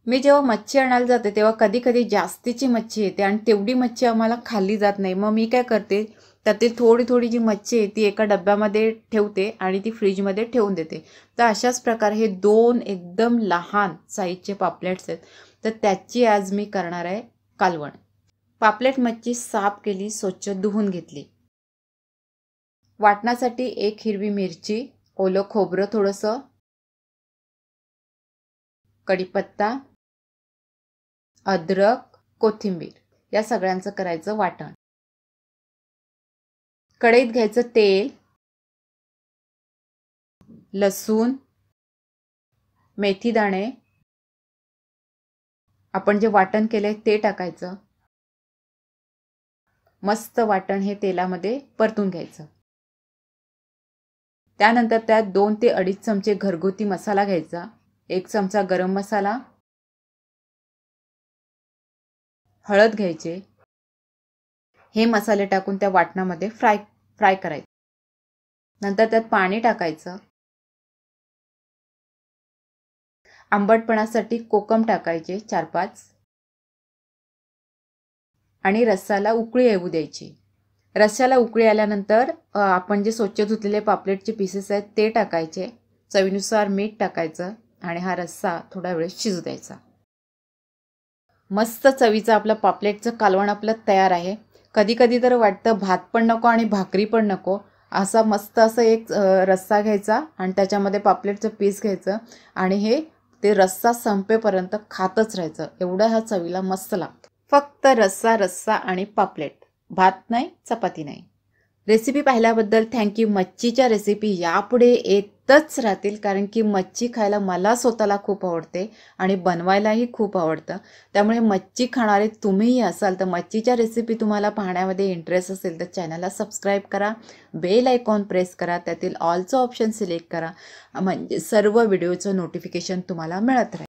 मी जेव्हा मच्छी आणायला जाते तेव्हा कधी कधी जास्तीची मच्छी येते आणि तेवढी मच्छी आम्हाला खाल्ली जात नाही। मग मी काय करते, त्यातील थोडी थोडी जी मच्छी आहे ती एका डब्यामध्ये ठेवते आणि ती फ्रीजमध्ये ठेवून देते। तर अशाच प्रकारे हे 2 एकदम लहान साईजचे पापलेट्स आहेत, तर त्याची आज मी करणार आहे कालवण। पापलेट मच्छी साफ केली, स्वच्छ धुवून घेतली। वाटण्यासाठी 1 हिरवी मिरची, ओलं खोबरं थोडंसं, कढीपत्ता, अद्रक, कोथिंबीर या सगळ्यांचं करायचं वाटण। कढईत घ्यायचं तेल, लसूण, मेथी दाणे, आपण जे वाटण केलंय ते टाकायचं। मस्त वाटण हे तेलामध्ये परतून घ्यायचं। त्यानंतर त्यात 2 ते 2.5 चमचे घरगुती मसाला घ्यायचा, 1 चमचा गरम मसाला, हळद घ्यायचे। हे मसाले टाकून त्या वाटणामध्ये फ्राय करायचे। नंतर त्यात पाणी टाकायचं। आंबटपणासाठी कोकम टाकायचे 4-5 आणि रस्साला उकळी येऊ द्यायची। रस्स्याला उकळी आल्यानंतर आपण जे स्वच्छ धुतलेले पापलेटचे पीसेस आहेत ते टाकायचे, चवीनुसार मीठ टाकायचं आणि हा रस्सा थोडा वेळ शिजू द्यायचा। मस्त चवीचं आपलं पापलेटचं कालवण आपलं तयार आहे। कधी कधी तर वाटतं भात पण नको आणि भाकरी पण नको, असा मस्त असं एक रस्सा घ्यायचा आणि त्याच्यामध्ये पापलेटचं पीस घ्यायचं आणि हे ते रस्सा संपेपर्यंत खातच राहायचं। एवढं हा चवीला मस्त लागतं। फक्त रस्सा रस्सा आणि पापलेट, भात नाही, चपाती नाही। रेसिपी पाहिल्याबद्दल थँक्यू। मच्छीच्या रेसिपी यापुढे येतच राहतील, कारण की मच्छी खायला मला स्वतःला खूप आवडते आणि बनवायलाही खूप आवडतं। त्यामुळे मच्छी खाणारे तुम्हीही असाल तर मच्छीच्या रेसिपी तुम्हाला पाहण्यामध्ये इंटरेस्ट असेल तर चॅनलला सबस्क्राईब करा, बेल आयकॉन प्रेस करा, त्यातील ऑलचं ऑप्शन सिलेक्ट करा, म्हणजे सर्व व्हिडिओचं नोटिफिकेशन तुम्हाला मिळत राहील।